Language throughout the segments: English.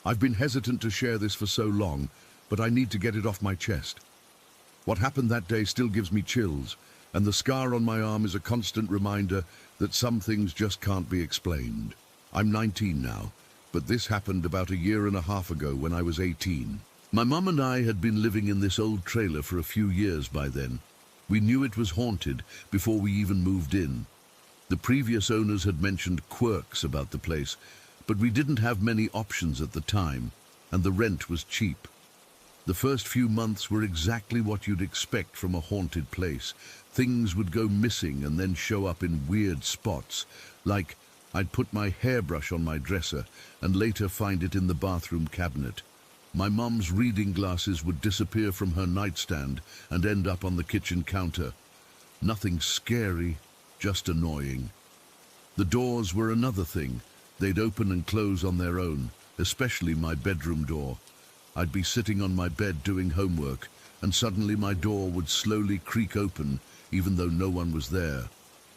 I've been hesitant to share this for so long, but I need to get it off my chest. What happened that day still gives me chills, and the scar on my arm is a constant reminder that some things just can't be explained. I'm 19 now, but this happened about a year and a half ago when I was 18. My mum and I had been living in this old trailer for a few years by then. We knew it was haunted before we even moved in. The previous owners had mentioned quirks about the place, but we didn't have many options at the time, and the rent was cheap. The first few months were exactly what you'd expect from a haunted place. Things would go missing and then show up in weird spots, like I'd put my hairbrush on my dresser and later find it in the bathroom cabinet. My mum's reading glasses would disappear from her nightstand and end up on the kitchen counter. Nothing scary, just annoying. The doors were another thing. They'd open and close on their own, especially my bedroom door. I'd be sitting on my bed doing homework, and suddenly my door would slowly creak open, even though no one was there.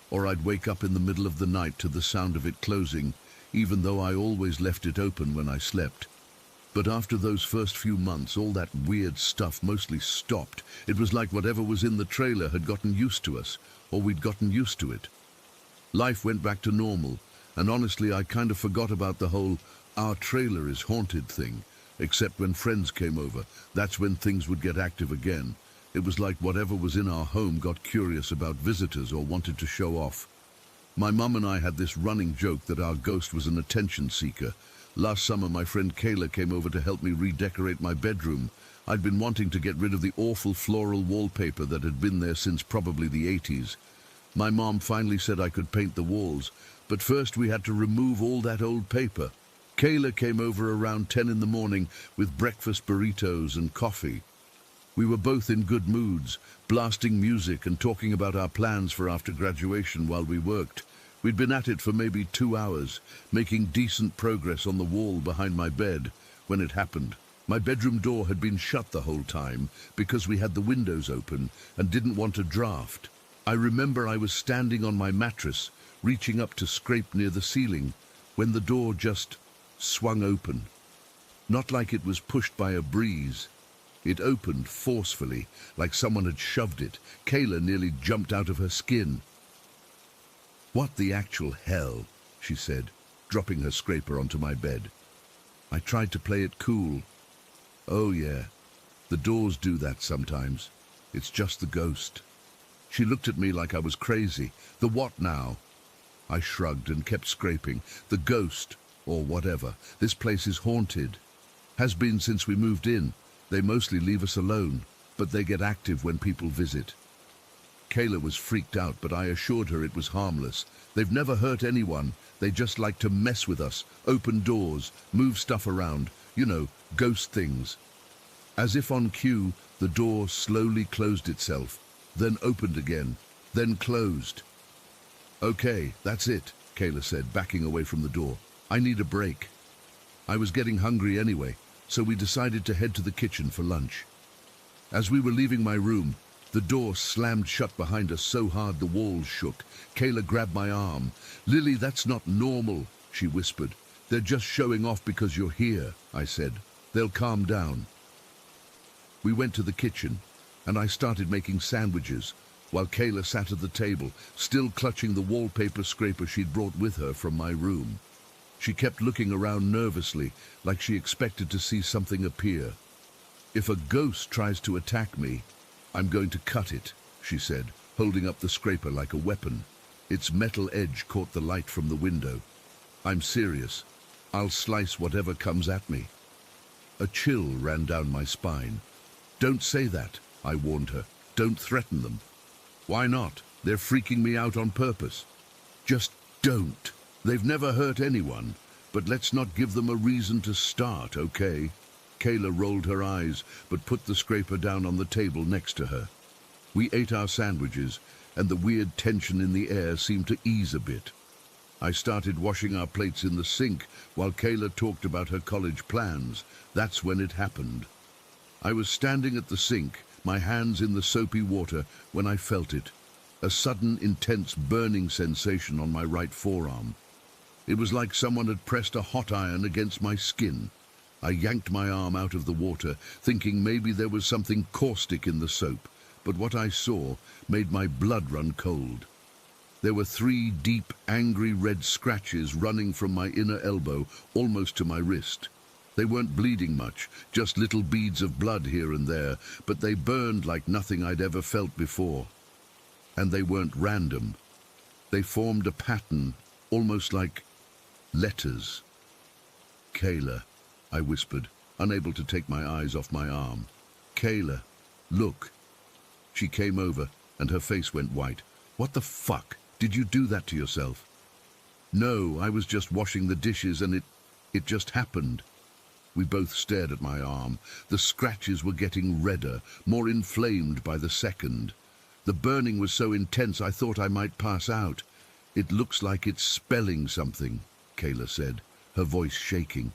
Or I'd wake up in the middle of the night to the sound of it closing, even though I always left it open when I slept. But after those first few months, all that weird stuff mostly stopped. It was like whatever was in the trailer had gotten used to us, or we'd gotten used to it. Life went back to normal, and honestly, I kind of forgot about the whole "our trailer is haunted" thing, except when friends came over. That's when things would get active again. It was like whatever was in our home got curious about visitors or wanted to show off. My mum and I had this running joke that our ghost was an attention seeker. Last summer, my friend Kayla came over to help me redecorate my bedroom. I'd been wanting to get rid of the awful floral wallpaper that had been there since probably the 80s. My mom finally said I could paint the walls, but first we had to remove all that old paper. Kayla came over around 10 in the morning with breakfast burritos and coffee. We were both in good moods, blasting music and talking about our plans for after graduation while we worked. We'd been at it for maybe 2 hours, making decent progress on the wall behind my bed, when it happened. My bedroom door had been shut the whole time because we had the windows open and didn't want a draft. I remember I was standing on my mattress, reaching up to scrape near the ceiling, when the door just swung open. Not like it was pushed by a breeze. It opened forcefully, like someone had shoved it. Kayla nearly jumped out of her skin. "What the actual hell?" she said, dropping her scraper onto my bed. I tried to play it cool. "Oh yeah, the doors do that sometimes. It's just the ghost." She looked at me like I was crazy. "The what now?" I shrugged and kept scraping. "The ghost, or whatever. This place is haunted. Has been since we moved in. They mostly leave us alone, but they get active when people visit." Kayla was freaked out, but I assured her it was harmless. "They've never hurt anyone. They just like to mess with us, open doors, move stuff around, you know, ghost things." As if on cue, the door slowly closed itself, then opened again, then closed. "Okay, that's it," Kayla said, backing away from the door. "I need a break." I was getting hungry anyway, so we decided to head to the kitchen for lunch. As we were leaving my room, the door slammed shut behind us so hard the walls shook. Kayla grabbed my arm. "Lily, that's not normal," she whispered. "They're just showing off because you're here," I said. "They'll calm down." We went to the kitchen, and I started making sandwiches, while Kayla sat at the table, still clutching the wallpaper scraper she'd brought with her from my room. She kept looking around nervously, like she expected to see something appear. "If a ghost tries to attack me, I'm going to cut it," she said, holding up the scraper like a weapon. Its metal edge caught the light from the window. "I'm serious. I'll slice whatever comes at me." A chill ran down my spine. "Don't say that," I warned her. "Don't threaten them." "Why not? They're freaking me out on purpose." "Just don't. They've never hurt anyone, but let's not give them a reason to start, okay?" Kayla rolled her eyes, but put the scraper down on the table next to her. We ate our sandwiches, and the weird tension in the air seemed to ease a bit. I started washing our plates in the sink while Kayla talked about her college plans. That's when it happened. I was standing at the sink, my hands in the soapy water, when I felt it. A sudden, intense burning sensation on my right forearm. It was like someone had pressed a hot iron against my skin. I yanked my arm out of the water, thinking maybe there was something caustic in the soap, but what I saw made my blood run cold. There were 3 deep, angry red scratches running from my inner elbow almost to my wrist. They weren't bleeding much, just little beads of blood here and there, but they burned like nothing I'd ever felt before. And they weren't random. They formed a pattern, almost like letters. "Kayla," I whispered, unable to take my eyes off my arm. "Kayla, look." She came over, and her face went white. "What the fuck? Did you do that to yourself?" "No, I was just washing the dishes and it just happened." We both stared at my arm. The scratches were getting redder, more inflamed by the second. The burning was so intense I thought I might pass out. "It looks like it's spelling something," Kayla said, her voice shaking.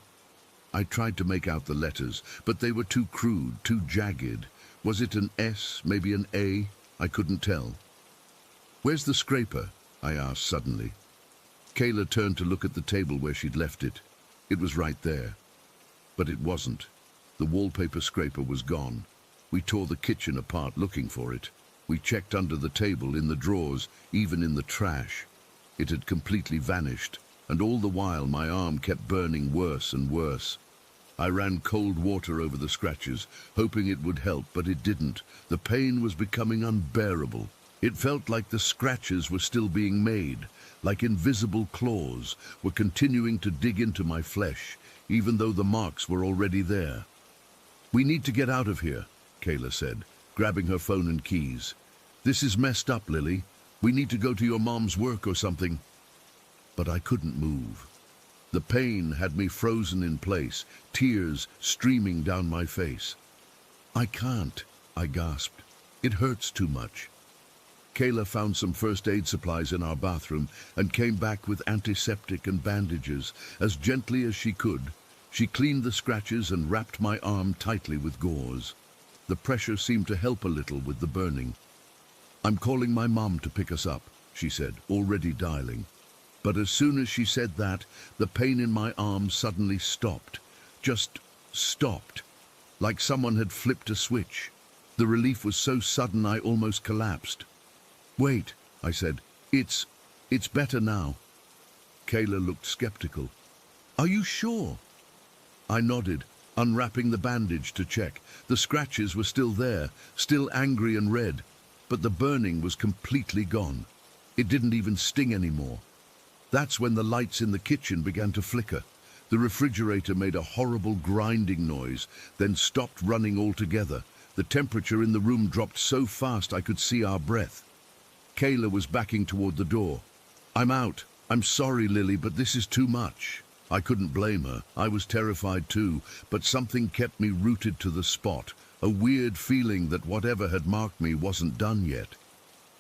I tried to make out the letters, but they were too crude, too jagged. Was it an S, maybe an A? I couldn't tell. "Where's the scraper?" I asked suddenly. Kayla turned to look at the table where she'd left it. It was right there. But it wasn't. The wallpaper scraper was gone. We tore the kitchen apart looking for it. We checked under the table, in the drawers, even in the trash. It had completely vanished, and all the while my arm kept burning worse and worse. I ran cold water over the scratches, hoping it would help, but it didn't. The pain was becoming unbearable. It felt like the scratches were still being made, like invisible claws were continuing to dig into my flesh, even though the marks were already there. "We need to get out of here," Kayla said, grabbing her phone and keys. "This is messed up, Lily. We need to go to your mom's work or something." But I couldn't move. The pain had me frozen in place, tears streaming down my face. "I can't," I gasped. "It hurts too much." Kayla found some first aid supplies in our bathroom and came back with antiseptic and bandages. As gently as she could, she cleaned the scratches and wrapped my arm tightly with gauze. The pressure seemed to help a little with the burning. "I'm calling my mom to pick us up," she said, already dialing. But as soon as she said that, the pain in my arm suddenly stopped. Just stopped. Like someone had flipped a switch. The relief was so sudden I almost collapsed. "Wait," I said. It's better now." Kayla looked skeptical. "Are you sure?" I nodded, unwrapping the bandage to check. The scratches were still there, still angry and red, but the burning was completely gone. It didn't even sting anymore. That's when the lights in the kitchen began to flicker. The refrigerator made a horrible grinding noise, then stopped running altogether. The temperature in the room dropped so fast I could see our breath. Kayla was backing toward the door. "I'm out. I'm sorry, Lily, but this is too much." I couldn't blame her. I was terrified too, but something kept me rooted to the spot, a weird feeling that whatever had marked me wasn't done yet.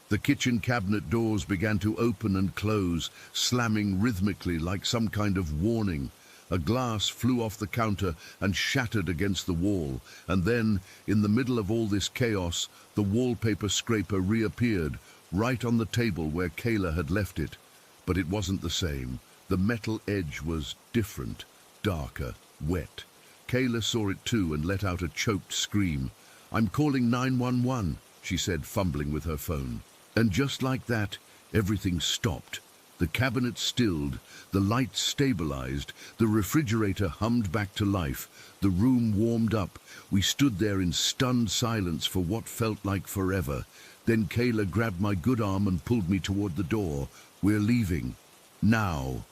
The kitchen cabinet doors began to open and close, slamming rhythmically like some kind of warning. A glass flew off the counter and shattered against the wall, and then, in the middle of all this chaos, the wallpaper scraper reappeared, right on the table where Kayla had left it. But it wasn't the same. The metal edge was different, darker, wet. Kayla saw it too and let out a choked scream. "I'm calling 911, she said, fumbling with her phone. And just like that, everything stopped. The cabinet stilled, the lights stabilized, the refrigerator hummed back to life, the room warmed up. We stood there in stunned silence for what felt like forever. Then Kayla grabbed my good arm and pulled me toward the door. "We're leaving. Now."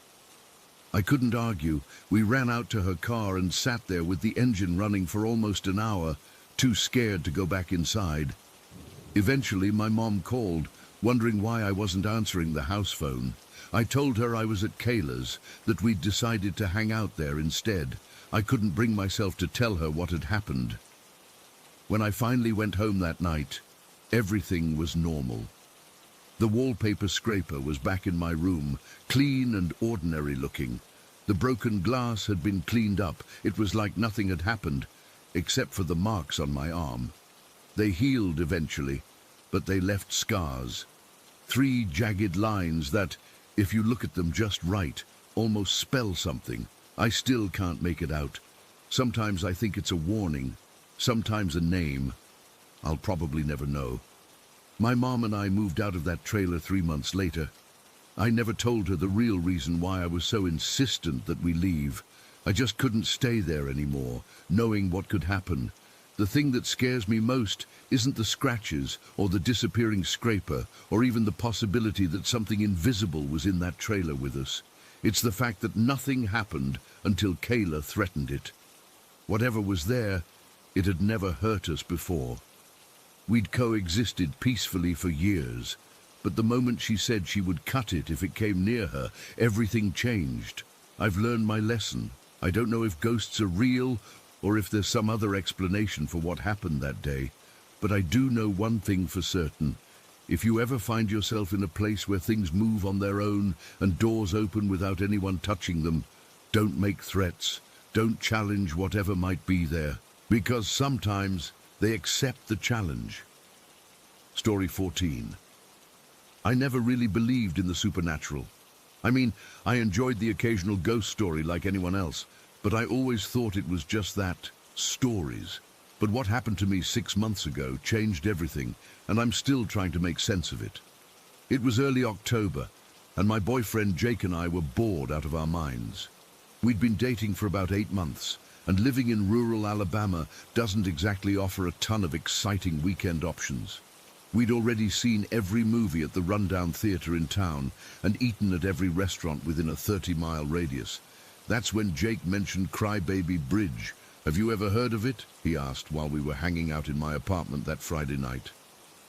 I couldn't argue. We ran out to her car and sat there with the engine running for almost an hour, too scared to go back inside. Eventually, my mom called, wondering why I wasn't answering the house phone. I told her I was at Kayla's, that we'd decided to hang out there instead. I couldn't bring myself to tell her what had happened. When I finally went home that night, everything was normal. The wallpaper scraper was back in my room, clean and ordinary looking. The broken glass had been cleaned up. It was like nothing had happened, except for the marks on my arm. They healed eventually, but they left scars. 3 jagged lines that, if you look at them just right, almost spell something. I still can't make it out. Sometimes I think it's a warning, sometimes a name. I'll probably never know. My mom and I moved out of that trailer 3 months later. I never told her the real reason why I was so insistent that we leave. I just couldn't stay there anymore, knowing what could happen. The thing that scares me most isn't the scratches or the disappearing scraper or even the possibility that something invisible was in that trailer with us. It's the fact that nothing happened until Kayla threatened it. Whatever was there, it had never hurt us before. We'd coexisted peacefully for years, but the moment she said she would cut it if it came near her, everything changed. I've learned my lesson. I don't know if ghosts are real or if there's some other explanation for what happened that day, but I do know one thing for certain. If you ever find yourself in a place where things move on their own and doors open without anyone touching them, don't make threats. Don't challenge whatever might be there, because sometimes they accept the challenge. Story 14. I never really believed in the supernatural. I mean, I enjoyed the occasional ghost story like anyone else, but I always thought it was just that, stories. But what happened to me 6 months ago changed everything, and I'm still trying to make sense of it. It was early October, and my boyfriend Jake and I were bored out of our minds. We'd been dating for about 8 months, and living in rural Alabama doesn't exactly offer a ton of exciting weekend options. We'd already seen every movie at the rundown theater in town and eaten at every restaurant within a 30-mile radius. That's when Jake mentioned Crybaby Bridge. Have you ever heard of it? He asked while we were hanging out in my apartment that Friday night.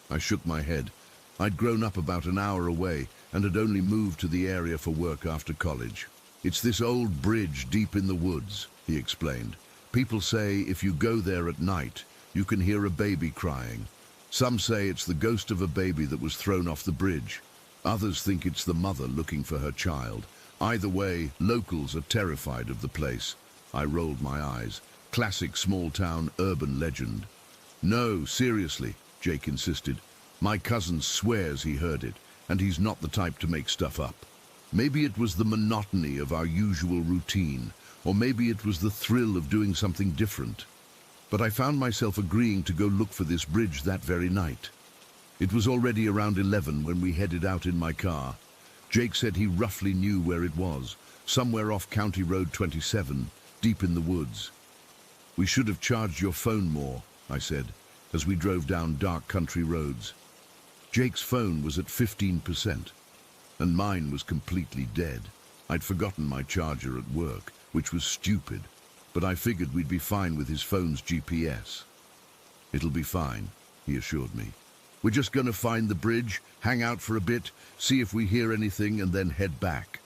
I shook my head. I'd grown up about an hour away and had only moved to the area for work after college. It's this old bridge deep in the woods, he explained. People say if you go there at night, you can hear a baby crying. Some say it's the ghost of a baby that was thrown off the bridge. Others think it's the mother looking for her child. Either way, locals are terrified of the place. I rolled my eyes. Classic small-town urban legend. No, seriously, Jake insisted. My cousin swears he heard it, and he's not the type to make stuff up. Maybe it was the monotony of our usual routine, or maybe it was the thrill of doing something different. But I found myself agreeing to go look for this bridge that very night. It was already around 11 when we headed out in my car. Jake said he roughly knew where it was, somewhere off County Road 27, deep in the woods. We should have charged your phone more, I said, as we drove down dark country roads. Jake's phone was at 15%, and mine was completely dead. I'd forgotten my charger at work, which was stupid, but I figured we'd be fine with his phone's GPS. It'll be fine, he assured me. We're just gonna find the bridge, hang out for a bit, see if we hear anything, and then head back.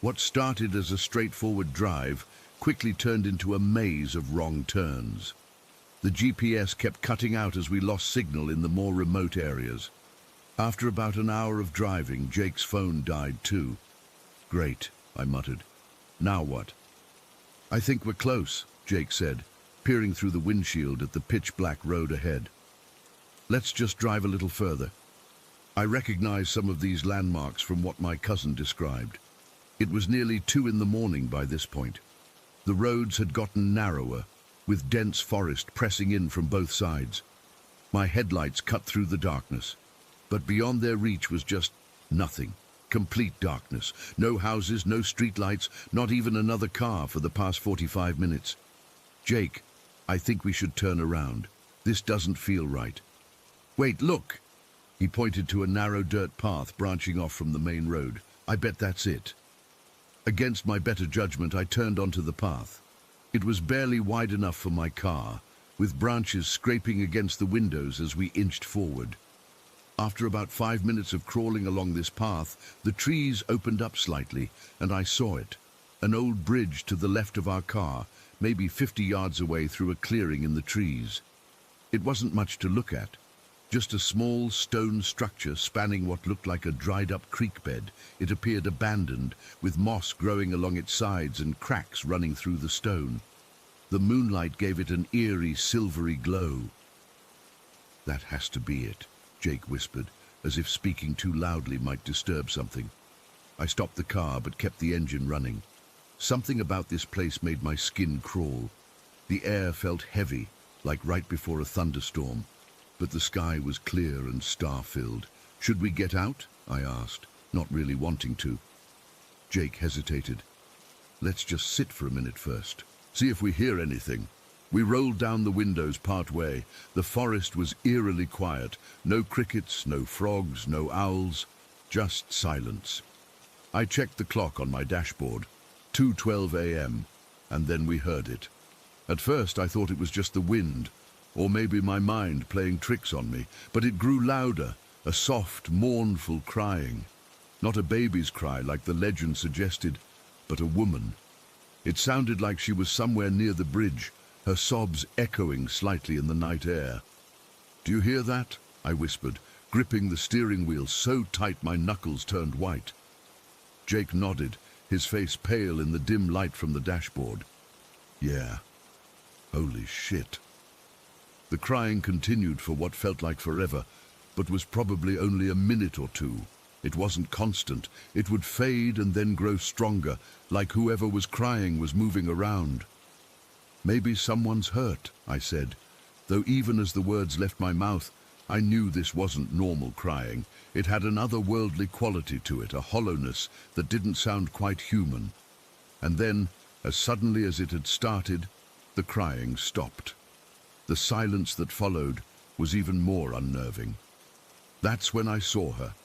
What started as a straightforward drive quickly turned into a maze of wrong turns. The GPS kept cutting out as we lost signal in the more remote areas. After about an hour of driving, Jake's phone died too. Great, I muttered. Now what? I think we're close, Jake said, peering through the windshield at the pitch-black road ahead. Let's just drive a little further. I recognized some of these landmarks from what my cousin described. It was nearly 2 in the morning by this point. The roads had gotten narrower, with dense forest pressing in from both sides. My headlights cut through the darkness, but beyond their reach was just nothing. Complete darkness. No houses, no streetlights, not even another car for the past 45 minutes. Jake, I think we should turn around. This doesn't feel right. Wait, look! He pointed to a narrow dirt path branching off from the main road. I bet that's it. Against my better judgment, I turned onto the path. It was barely wide enough for my car, with branches scraping against the windows as we inched forward. After about 5 minutes of crawling along this path, the trees opened up slightly, and I saw it. An old bridge to the left of our car, maybe 50 yards away through a clearing in the trees. It wasn't much to look at. Just a small stone structure spanning what looked like a dried-up creek bed. It appeared abandoned, with moss growing along its sides and cracks running through the stone. The moonlight gave it an eerie, silvery glow. That has to be it, Jake whispered, as if speaking too loudly might disturb something. I stopped the car but kept the engine running. Something about this place made my skin crawl. The air felt heavy, like right before a thunderstorm, but the sky was clear and star-filled. "Should we get out?" I asked, not really wanting to. Jake hesitated. "Let's just sit for a minute first. See if we hear anything." We rolled down the windows part way. The forest was eerily quiet. No crickets, no frogs, no owls, just silence. I checked the clock on my dashboard. 2:12 a.m., and then we heard it. At first I thought it was just the wind, or maybe my mind playing tricks on me, but it grew louder, a soft, mournful crying. Not a baby's cry like the legend suggested, but a woman. It sounded like she was somewhere near the bridge, her sobs echoing slightly in the night air. "Do you hear that?" I whispered, gripping the steering wheel so tight my knuckles turned white. Jake nodded, his face pale in the dim light from the dashboard. "Yeah. Holy shit." The crying continued for what felt like forever, but was probably only a minute or two. It wasn't constant. It would fade and then grow stronger, like whoever was crying was moving around. "Maybe someone's hurt," I said, though even as the words left my mouth, I knew this wasn't normal crying. It had an otherworldly quality to it, a hollowness that didn't sound quite human. And then, as suddenly as it had started, the crying stopped. The silence that followed was even more unnerving. That's when I saw her.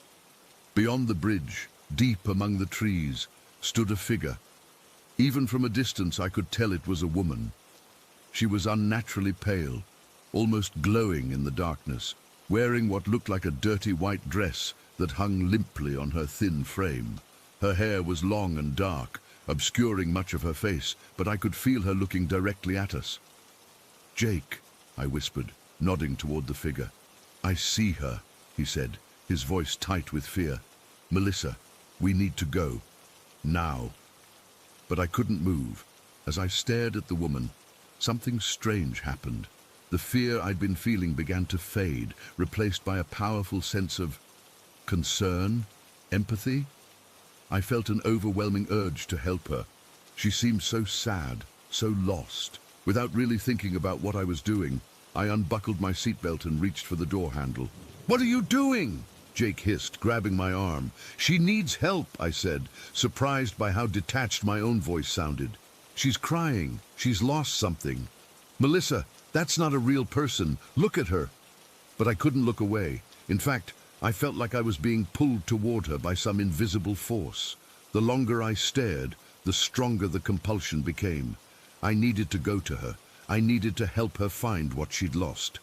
Beyond the bridge, deep among the trees, stood a figure. Even from a distance I could tell it was a woman. She was unnaturally pale, almost glowing in the darkness, wearing what looked like a dirty white dress that hung limply on her thin frame. Her hair was long and dark, obscuring much of her face, but I could feel her looking directly at us. "Jake," I whispered, nodding toward the figure. "I see her," he said, his voice tight with fear. "Melissa, we need to go. Now." But I couldn't move. As I stared at the woman, something strange happened. The fear I'd been feeling began to fade, replaced by a powerful sense of concern, empathy. I felt an overwhelming urge to help her. She seemed so sad, so lost. Without really thinking about what I was doing, I unbuckled my seatbelt and reached for the door handle. "What are you doing?" Jake hissed, grabbing my arm. "She needs help," I said, surprised by how detached my own voice sounded. "She's crying. She's lost something. Melissa, that's not a real person. Look at her." But I couldn't look away. In fact, I felt like I was being pulled toward her by some invisible force. The longer I stared, the stronger the compulsion became. I needed to go to her. I needed to help her find what she'd lost.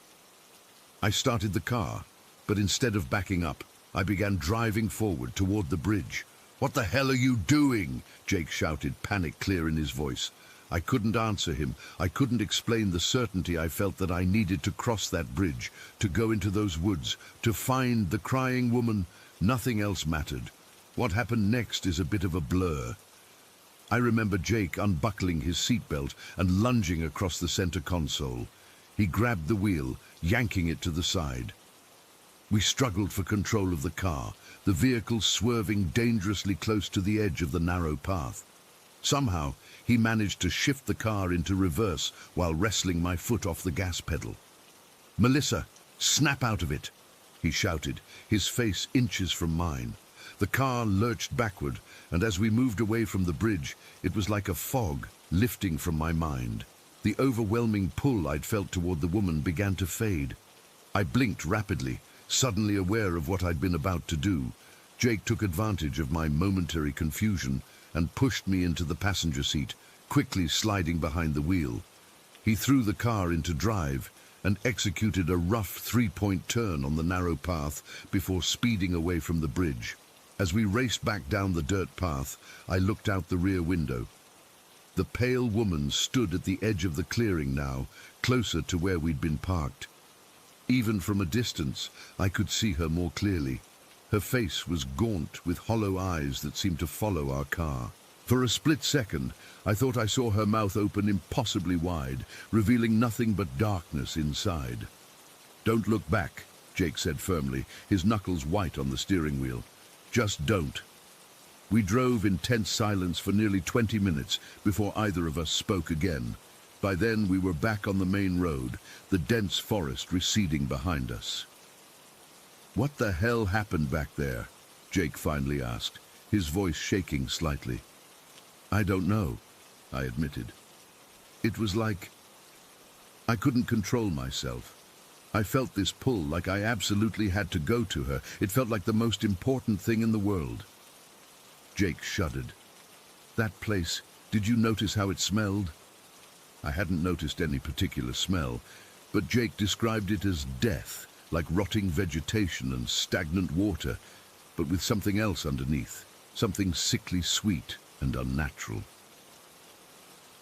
I started the car, but instead of backing up, I began driving forward toward the bridge. "What the hell are you doing?" Jake shouted, panic clear in his voice. I couldn't answer him. I couldn't explain the certainty I felt that I needed to cross that bridge, to go into those woods, to find the crying woman. Nothing else mattered. What happened next is a bit of a blur. I remember Jake unbuckling his seatbelt and lunging across the center console. He grabbed the wheel, yanking it to the side. We struggled for control of the car, the vehicle swerving dangerously close to the edge of the narrow path. Somehow, he managed to shift the car into reverse while wrestling my foot off the gas pedal. "Melissa, snap out of it," he shouted, his face inches from mine. The car lurched backward, and as we moved away from the bridge, it was like a fog lifting from my mind. The overwhelming pull I'd felt toward the woman began to fade. I blinked rapidly, suddenly aware of what I'd been about to do. Jake took advantage of my momentary confusion and pushed me into the passenger seat, quickly sliding behind the wheel. He threw the car into drive and executed a rough three-point turn on the narrow path before speeding away from the bridge. As we raced back down the dirt path, I looked out the rear window. The pale woman stood at the edge of the clearing now, closer to where we'd been parked. Even from a distance, I could see her more clearly. Her face was gaunt with hollow eyes that seemed to follow our car. For a split second, I thought I saw her mouth open impossibly wide, revealing nothing but darkness inside. "Don't look back," Jake said firmly, his knuckles white on the steering wheel. "Just don't." We drove in tense silence for nearly 20 minutes before either of us spoke again. By then we were back on the main road, the dense forest receding behind us. "What the hell happened back there?" Jake finally asked, his voice shaking slightly. "I don't know," I admitted. "It was like I couldn't control myself. I felt this pull, like I absolutely had to go to her. It felt like the most important thing in the world." Jake shuddered. "That place, did you notice how it smelled?" I hadn't noticed any particular smell, but Jake described it as death, like rotting vegetation and stagnant water, but with something else underneath, something sickly sweet and unnatural.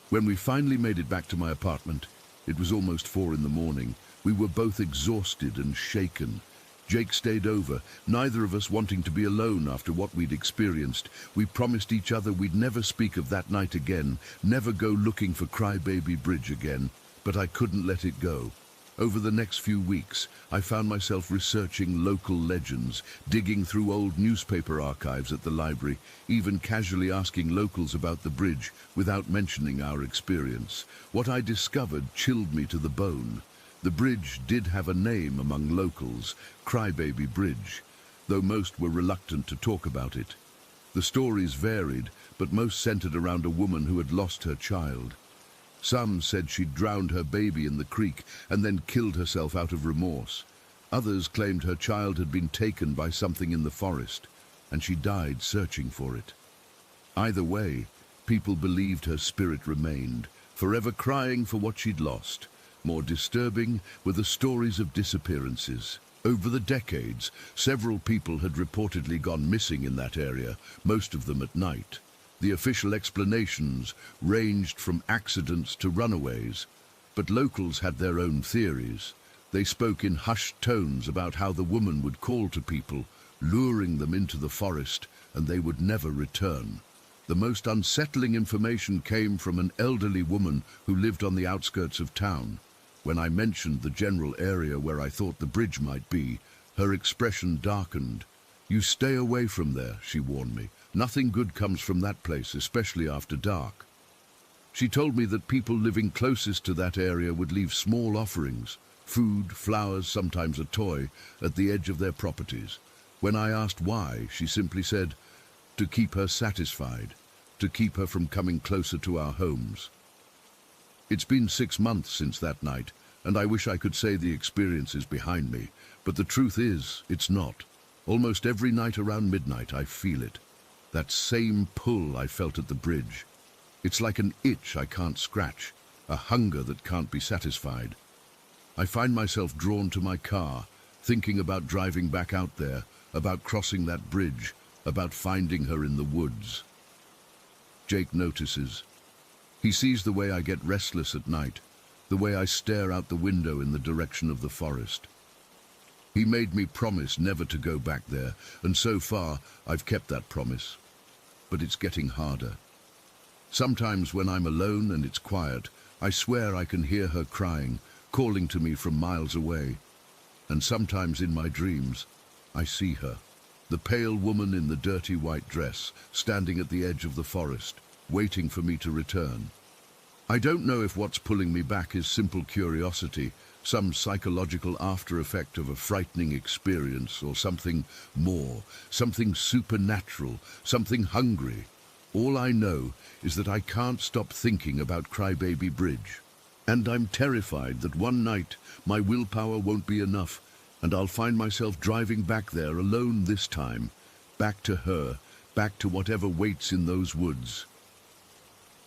When we finally made it back to my apartment, it was almost 4 in the morning. We were both exhausted and shaken. Jake stayed over, neither of us wanting to be alone after what we'd experienced. We promised each other we'd never speak of that night again, never go looking for Crybaby Bridge again, but I couldn't let it go. Over the next few weeks, I found myself researching local legends, digging through old newspaper archives at the library, even casually asking locals about the bridge without mentioning our experience. What I discovered chilled me to the bone. The bridge did have a name among locals, Crybaby Bridge, though most were reluctant to talk about it. The stories varied, but most centered around a woman who had lost her child. Some said she'd drowned her baby in the creek and then killed herself out of remorse. Others claimed her child had been taken by something in the forest, and she died searching for it. Either way, people believed her spirit remained, forever crying for what she'd lost. More disturbing were the stories of disappearances. Over the decades, several people had reportedly gone missing in that area, most of them at night. The official explanations ranged from accidents to runaways, but locals had their own theories. They spoke in hushed tones about how the woman would call to people, luring them into the forest, and they would never return. The most unsettling information came from an elderly woman who lived on the outskirts of town. When I mentioned the general area where I thought the bridge might be, her expression darkened. "You stay away from there," she warned me. "Nothing good comes from that place, especially after dark." She told me that people living closest to that area would leave small offerings, food, flowers, sometimes a toy, at the edge of their properties. When I asked why, she simply said, "To keep her satisfied, to keep her from coming closer to our homes." It's been 6 months since that night, and I wish I could say the experience is behind me, but the truth is, it's not. Almost every night around midnight, I feel it. That same pull I felt at the bridge. It's like an itch I can't scratch, a hunger that can't be satisfied. I find myself drawn to my car, thinking about driving back out there, about crossing that bridge, about finding her in the woods. Jake notices. He sees the way I get restless at night, the way I stare out the window in the direction of the forest. He made me promise never to go back there, and so far I've kept that promise. But it's getting harder. Sometimes when I'm alone and it's quiet, I swear I can hear her crying, calling to me from miles away. And sometimes in my dreams, I see her, the pale woman in the dirty white dress, standing at the edge of the forest, waiting for me to return. I don't know if what's pulling me back is simple curiosity, some psychological after effect of a frightening experience, or something more, something supernatural, something hungry. All I know is that I can't stop thinking about Crybaby Bridge. And I'm terrified that one night my willpower won't be enough, and I'll find myself driving back there alone this time, back to her, back to whatever waits in those woods.